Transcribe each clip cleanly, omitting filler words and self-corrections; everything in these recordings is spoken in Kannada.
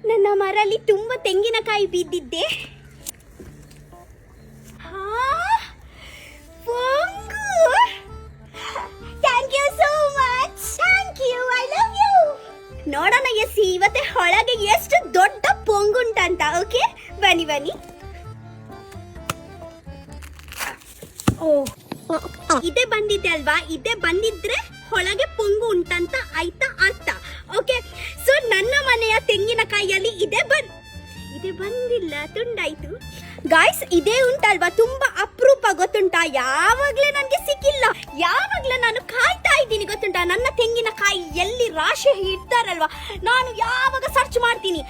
ನನ್ನ ಮರಲ್ಲಿ ತುಂಬ ತೆಂಗಿನಕಾಯಿ ಬಿದ್ದಿದ್ದೆ. Thank you so much. Thank you, I love you. ನೋಡೋಣ ಎಸಿ ಇವತ್ತೆ ಒಳಗೆ ಎಷ್ಟು ದೊಡ್ಡ ಪೊಂಗುಂಟಂತ. ಓಕೆ, ಬನ್ನಿ ಬನ್ನಿ. ಇದೇ ಬಂದಿದೆ ಅಲ್ವಾ, ಇದೇ ಬಂದಿದ್ರೆ ಒಳಗೆ ಪೊಂಗು ಉಂಟಂತ ಆಯ್ತಾ ಅರ್ಥ. ಓಕೆ, ಸೊ ನನ್ನ ಮನೆಯ ತೆಂಗಿನಕಾಯಿಯಲ್ಲಿ ಇದೇ ಬಂದಿಲ್ಲ, ತುಂಡಾಯ್ತು. ಗಾಯ್ಸ್, ಇದೇ ಉಂಟಲ್ವಾ ತುಂಬಾ ಅಪರೂಪ ಗೊತ್ತುಂಟಾ. ಯಾವಾಗ್ಲೇ ನನಗೆ ಸಿಕ್ಕಿಲ್ಲ, ಯಾವಾಗ್ಲೇ ನಾನು ಕಾಯ್ತಾ ಇದ್ದೀನಿ ಗೊತ್ತುಂಟಾ. ನನ್ನ ತೆಂಗಿನಕಾಯಿ ಎಲ್ಲಿ ರಾಶಿ ಇಡ್ತಾರಲ್ವಾ, ನಾನು ಯಾವಾಗ ಸರ್ಚ್ ಮಾಡ್ತೀನಿ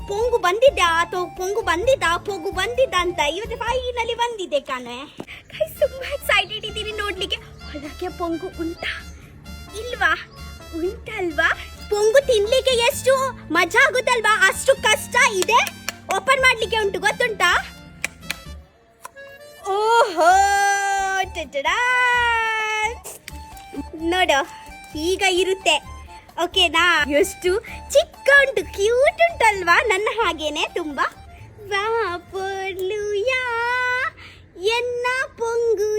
ಪೊಂಗು ಬಂದಿದ್ದೆ ಅಥವಾ ಪೊಂಗು ಬಂದಿದ್ದ ಅಂತ. ಇವತ್ತು ಫೈನಲಿ ಬಂದಿದೆ ಕಾಣೆ. ಗಾಯ್ಸ್, ತುಂಬಾ ಎಕ್ಸೈಟೆಡ್ ಇದ್ದೀನಿ ನೋಡ್ಲಿಕ್ಕೆ. ಒಳಗೆ ಪೊಂಗು ಉಂಟಾ ಇಲ್ವಾ? ಉಂಟಲ್ವಾ? ಪೊಂಗು ತಿನ್ಲಿಕ್ಕೆ ಎಷ್ಟು ಮಜಾ ಆಗುತ್ತಲ್ವಾ, ಅಷ್ಟು ಕಷ್ಟ ಇದೆ ಓಪನ್ ಮಾಡ್ಲಿಕ್ಕೆ ಉಂಟು ಗೊತ್ತುಂಟಾ. ಓಹೋ, ನೋಡು ಈಗ ಇರುತ್ತೆ. ಓಕೆನಾ? ಎಷ್ಟು ಚಿಕ್ಕ ಉಂಟು, ಕ್ಯೂಟ್ ಉಂಟಲ್ವಾ, ನನ್ನ ಹಾಗೇನೆ ತುಂಬಾ. ವಾ ಪೊರ್ಲುಯಾ ಎನ್ನ ಪೊಂಗು